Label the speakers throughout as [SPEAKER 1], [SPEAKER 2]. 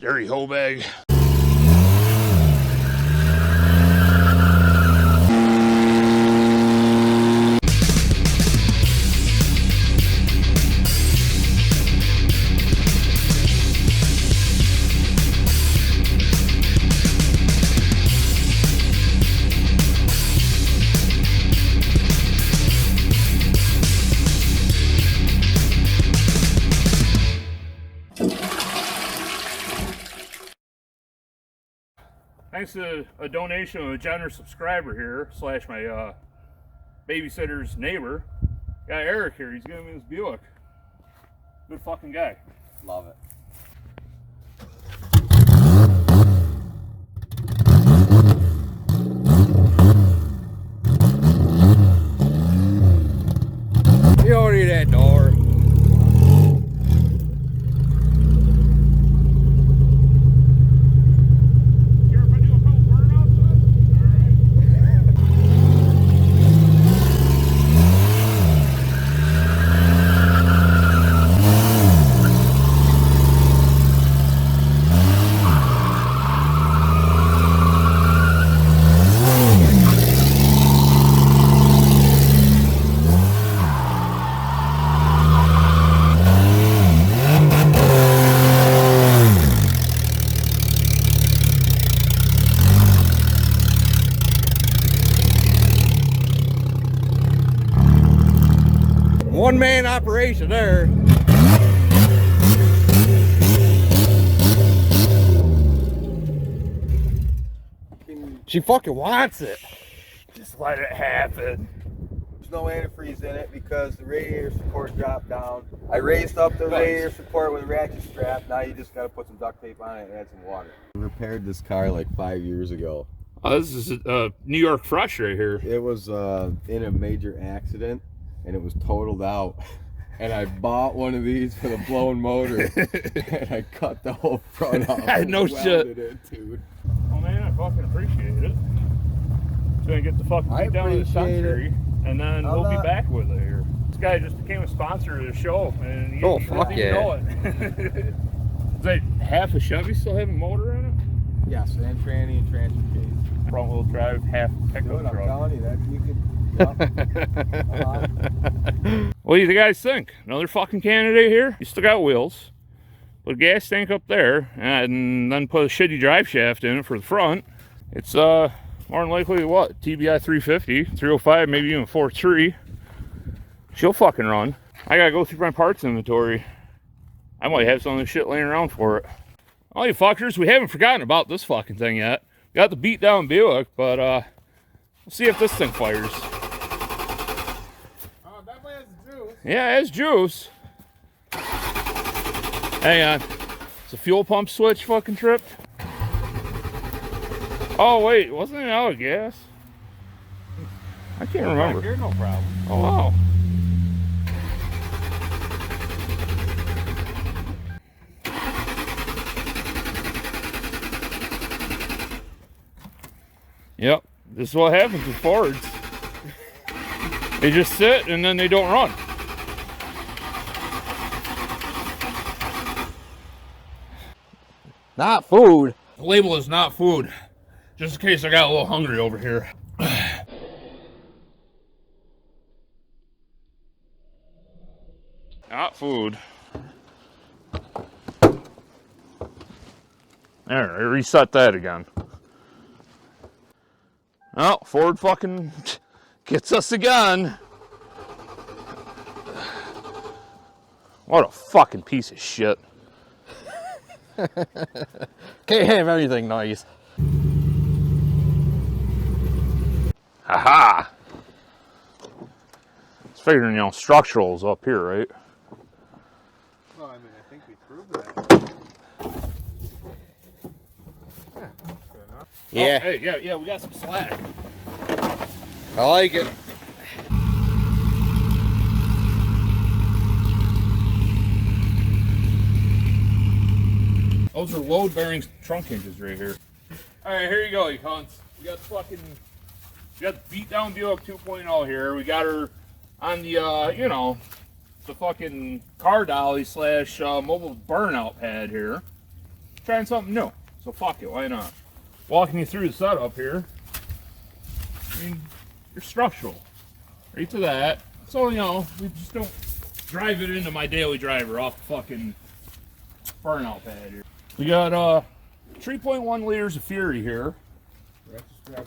[SPEAKER 1] Dirty hoe bag. Thanks to a donation of a generous subscriber here, slash my babysitter's neighbor. Got Eric here, he's giving me this Buick. Good fucking guy.
[SPEAKER 2] Love it.
[SPEAKER 3] You don't need that door. One-man operation there. She fucking wants it.
[SPEAKER 1] Just let it happen.
[SPEAKER 2] There's no antifreeze in it because the radiator support dropped down. I raised up the radiator support with a ratchet strap. Now you just gotta put some duct tape on it and add some water. I repaired this car like 5 years ago.
[SPEAKER 1] Oh, this is New York Fresh right here.
[SPEAKER 2] It was in a major accident and it was totaled out. And I bought one of these for the blown motor and I cut the whole front off.
[SPEAKER 1] No shit.
[SPEAKER 2] It, dude.
[SPEAKER 1] Oh man, I fucking appreciate it. Just gonna get the fucking beat down to the country and then we'll be back with it here. This guy just became a sponsor of the show and he doesn't even know it. Is that half a Chevy still have a motor in it?
[SPEAKER 2] Yes, and tranny and transfer case.
[SPEAKER 1] Front wheel drive, half pickup truck.
[SPEAKER 2] I'm telling you, that you could.
[SPEAKER 1] What do you guys think? Another fucking candidate here? You still got wheels. Put a gas tank up there and then put a shitty drive shaft in it for the front. It's more than likely what? TBI 350, 305, maybe even 4.3. She'll fucking run. I gotta go through my parts inventory. I might have some of this shit laying around for it. All you fuckers, we haven't forgotten about this fucking thing yet. We got the Beatdown Buick, but we'll see if this thing fires. Yeah, it has juice. Hang on. It's a fuel pump switch fucking tripped. Oh, wait. Wasn't it out of gas? I can't remember.
[SPEAKER 3] You're no problem.
[SPEAKER 1] Oh, wow. Yep. This is what happens with Fords. They just sit and then they don't run.
[SPEAKER 3] Not food.
[SPEAKER 1] The label is not food. Just in case I got a little hungry over here. Not food. There, I reset that again. Oh, Ford fucking gets us again. What a fucking piece of shit.
[SPEAKER 3] Can't have anything nice.
[SPEAKER 1] Haha. It's figuring, you know, structural's up here, right?
[SPEAKER 2] Well, I mean, I think we proved that.
[SPEAKER 3] Yeah.
[SPEAKER 1] Oh, hey, yeah, we got some slack.
[SPEAKER 3] I like it.
[SPEAKER 1] Those are load bearing trunk hinges right here. All right, here you go, you cunts. We got the Beatdown Buick 2.0 here. We got her on the, you know, the fucking car dolly slash mobile burnout pad here. trying something new. So fuck it, why not? Walking you through the setup here. I mean, you're structural. Right to that. So, you know, we just don't drive it into my daily driver off the fucking burnout pad here. We got 3.1 liters of Fury here.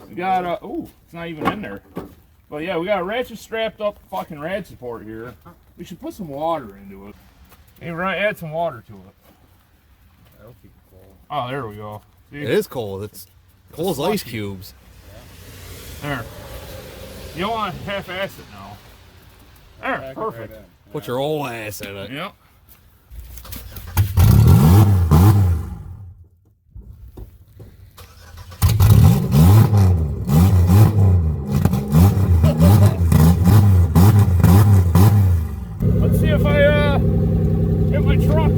[SPEAKER 1] We got oh, it's not even in there. But yeah, we got a ratchet strapped up fucking rad support here. We should put some water into it. Hey, we're gonna add some water to it.
[SPEAKER 2] That'll keep it cold.
[SPEAKER 1] Oh, there we go. See?
[SPEAKER 3] It is cold. It's cold as ice cubes.
[SPEAKER 1] There. You don't want to half-ass it now. There, perfect.
[SPEAKER 3] Put your old ass in it.
[SPEAKER 1] Yep. Let's see if I hit my truck.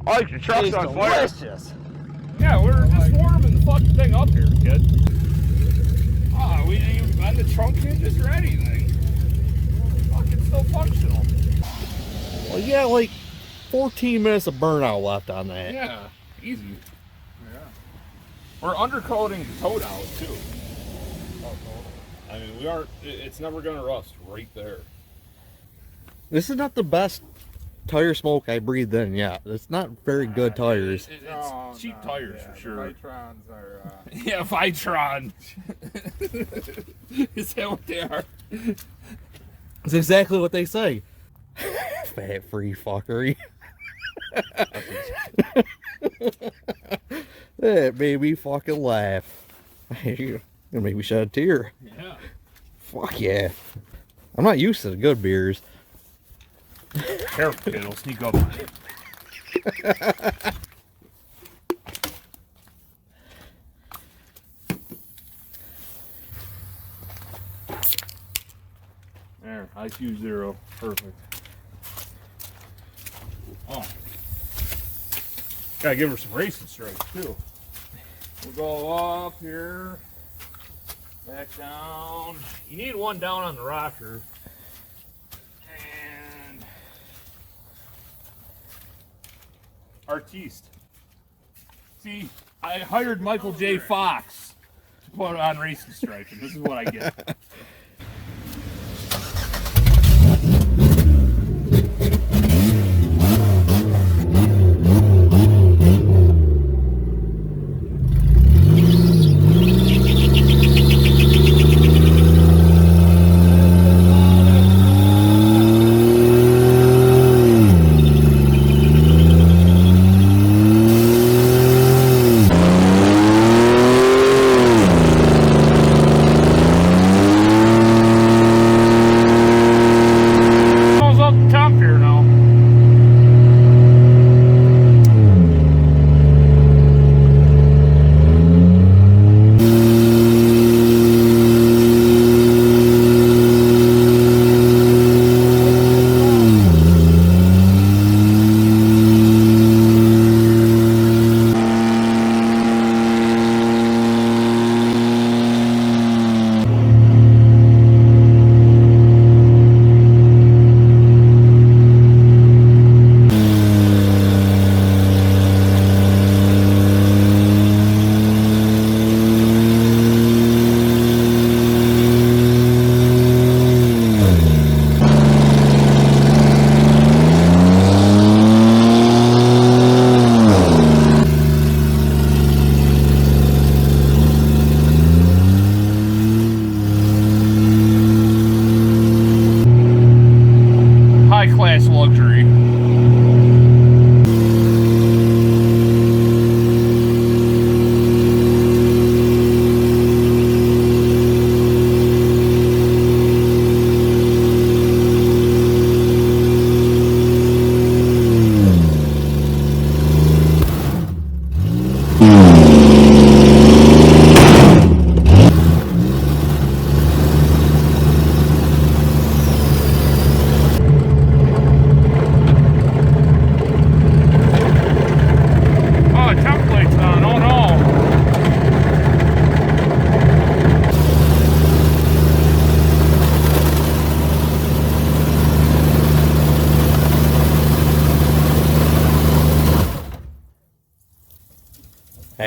[SPEAKER 1] Like your truck's on fire.
[SPEAKER 3] Delicious.
[SPEAKER 1] Yeah, we're just warming the fucking thing up here, kid. Ah, we didn't even bend the trunk hinges or anything. Fucking still functional.
[SPEAKER 3] Well, you got like 14 minutes of burnout left on that.
[SPEAKER 1] Yeah, easy. Yeah. We're undercoating the toad out too. I mean, we aren't. It's never gonna rust right there.
[SPEAKER 3] This is not the best tire smoke I breathed in yet. It's not very good tires.
[SPEAKER 1] It's cheap tires for sure.
[SPEAKER 2] Vitrons are.
[SPEAKER 1] Yeah, Vitron. Is that what they are?
[SPEAKER 3] It's exactly what they say. Fat free fuckery. That made me fucking laugh. It made me shed a tear.
[SPEAKER 1] Yeah.
[SPEAKER 3] Fuck yeah. I'm not used to the good beers.
[SPEAKER 1] Careful, kid. It'll sneak up on you. There, IQ 0. Perfect. Oh. Gotta give her some racing stripes, too. We'll go up here. Back down. You need one down on the rocker. And artiste. See, I hired Michael J. Fox to put on racing stripes, and this is what I get.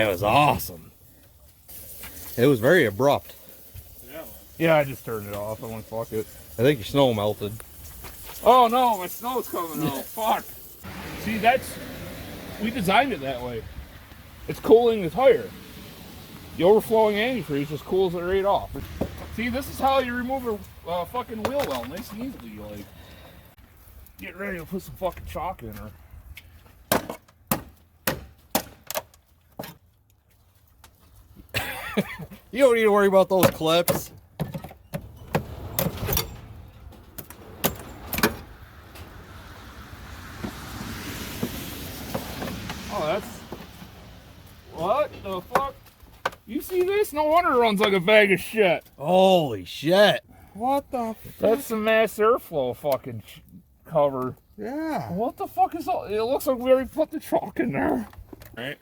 [SPEAKER 3] It was awesome. It was very abrupt.
[SPEAKER 1] Yeah, I just turned it off. I went, fuck it.
[SPEAKER 3] I think your snow melted.
[SPEAKER 1] Oh no, my snow's coming out. Fuck. See, we designed it that way. It's cooling the tire. The overflowing antifreeze just cools it right off. See, this is how you remove a fucking wheel well, nice and easily. Like, get ready to put some fucking chalk in her.
[SPEAKER 3] You don't need to worry about those clips.
[SPEAKER 1] Oh, that's... What the fuck? You see this? No wonder it runs like a bag of shit.
[SPEAKER 3] Holy shit.
[SPEAKER 2] What the?
[SPEAKER 1] That's the mass airflow fucking cover.
[SPEAKER 2] Yeah.
[SPEAKER 1] What the fuck is all? It looks like we already put the chalk in there. Alright.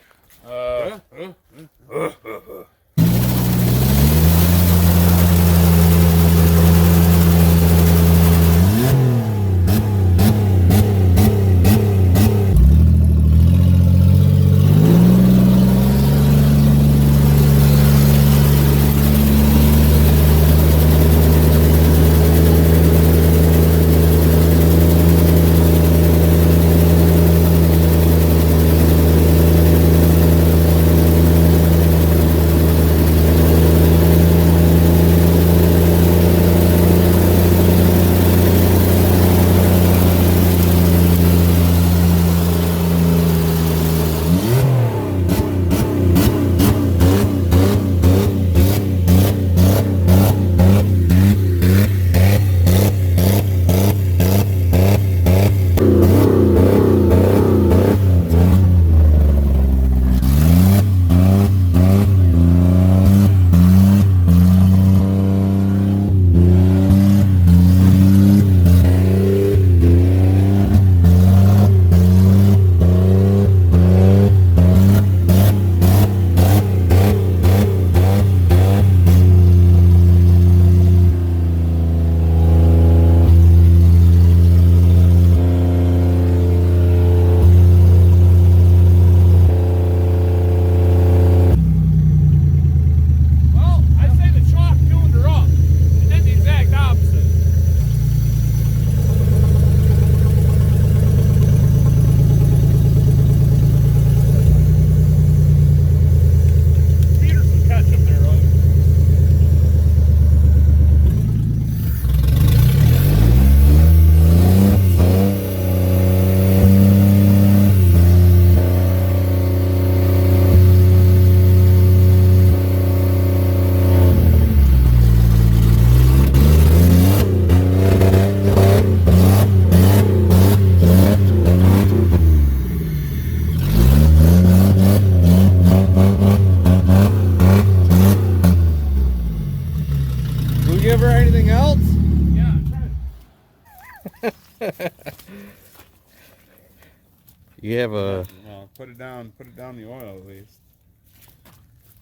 [SPEAKER 3] You have a...
[SPEAKER 2] Well, put it down the oil at least.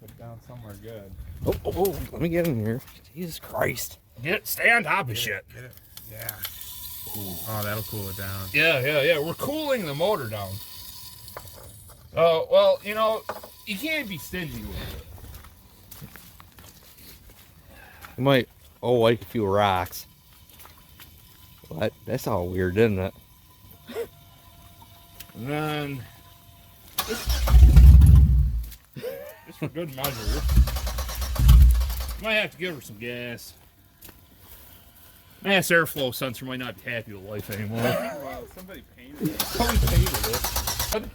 [SPEAKER 2] Put it down somewhere good.
[SPEAKER 3] Oh, let me get in here. Jesus Christ.
[SPEAKER 1] Stay on top of shit.
[SPEAKER 2] Get it. Yeah. Ooh. Oh, that'll cool it down.
[SPEAKER 1] Yeah. We're cooling the motor down. Oh, well, you know, you can't be stingy with it.
[SPEAKER 3] You might, like a few rocks. What? That's all weird, isn't it?
[SPEAKER 1] And then, just for good measure, might have to give her some gas. Mass airflow sensor might not be happy with life anymore.
[SPEAKER 2] Wow, somebody painted it.
[SPEAKER 1] Somebody painted it.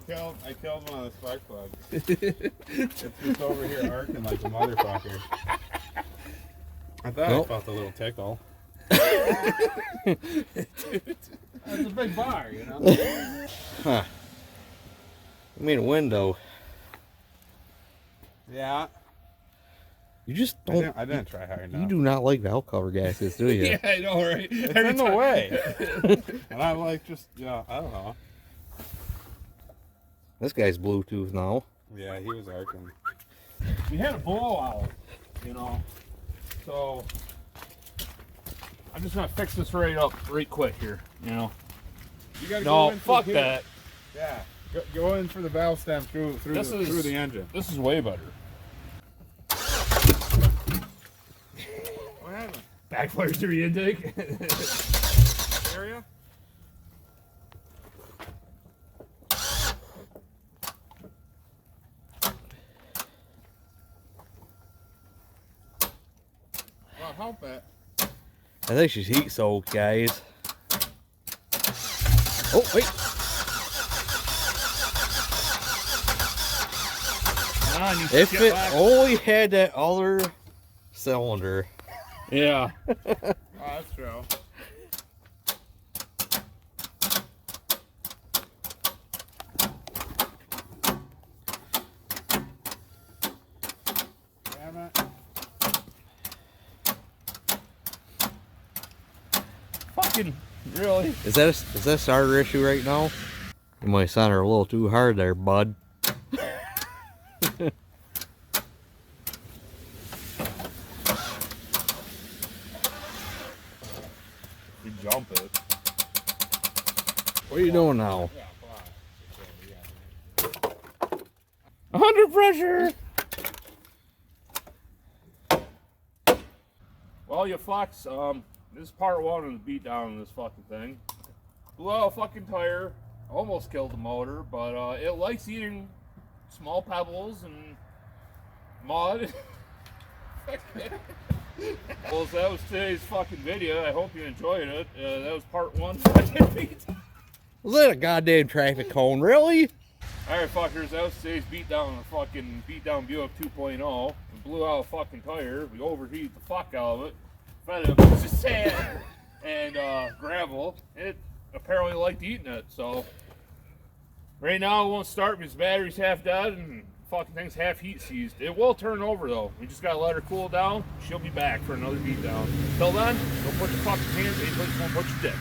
[SPEAKER 4] I killed one of the spark plugs. It's just over here arcing like a motherfucker. I thought I felt a little tickle. That's a big bar, you know?
[SPEAKER 3] Huh. I made a window.
[SPEAKER 4] Yeah.
[SPEAKER 3] You just don't.
[SPEAKER 4] I didn't try hard enough.
[SPEAKER 3] You do not like valve cover gaskets, do you?
[SPEAKER 1] Yeah, I know, right?
[SPEAKER 4] It's in the way. And I'm like, just, I don't know.
[SPEAKER 3] This guy's Bluetooth now.
[SPEAKER 4] Yeah, he was arcing.
[SPEAKER 1] We had a blowout, you know. So I'm just gonna fix this right up right quick here, you know.
[SPEAKER 4] You gotta
[SPEAKER 1] No,
[SPEAKER 4] go in
[SPEAKER 1] fuck
[SPEAKER 4] through
[SPEAKER 1] that.
[SPEAKER 4] here. Yeah. Go in for the valve stem through the engine.
[SPEAKER 1] This is way better.
[SPEAKER 4] What happened?
[SPEAKER 1] Backfires through the intake.
[SPEAKER 4] Area? Well, help it.
[SPEAKER 3] I think she's heat soaked, guys. Oh, wait.
[SPEAKER 1] Come on, you
[SPEAKER 3] If
[SPEAKER 1] shit
[SPEAKER 3] it
[SPEAKER 1] box.
[SPEAKER 3] only had that other cylinder.
[SPEAKER 1] Yeah.
[SPEAKER 4] Oh, that's true. Damn it.
[SPEAKER 1] Fucking really.
[SPEAKER 3] Is that a starter issue right now? You might sound her a little too hard there, bud.
[SPEAKER 1] You jump it.
[SPEAKER 3] What are you doing now?
[SPEAKER 1] 100 pressure. Well, you fucks, this is part one of the beatdown of this fucking thing. Blew out a fucking tire, almost killed the motor, but it likes eating small pebbles and mud. Well, so that was today's fucking video. I hope you enjoyed it. That was part one.
[SPEAKER 3] Was that a goddamn traffic cone? Really?
[SPEAKER 1] Alright, fuckers, that was today's beatdown on the fucking Beatdown Buick 2.0. We blew out a fucking tire. We overheated the fuck out of it. Fed it a piece of sand and gravel. It apparently liked eating it, so. Right now it won't start because the battery's half dead and fucking thing's half heat seized. It will turn over though. We just gotta let her cool down. She'll be back for another beatdown. Till then, don't put your fucking hands in any place you won't put your dick.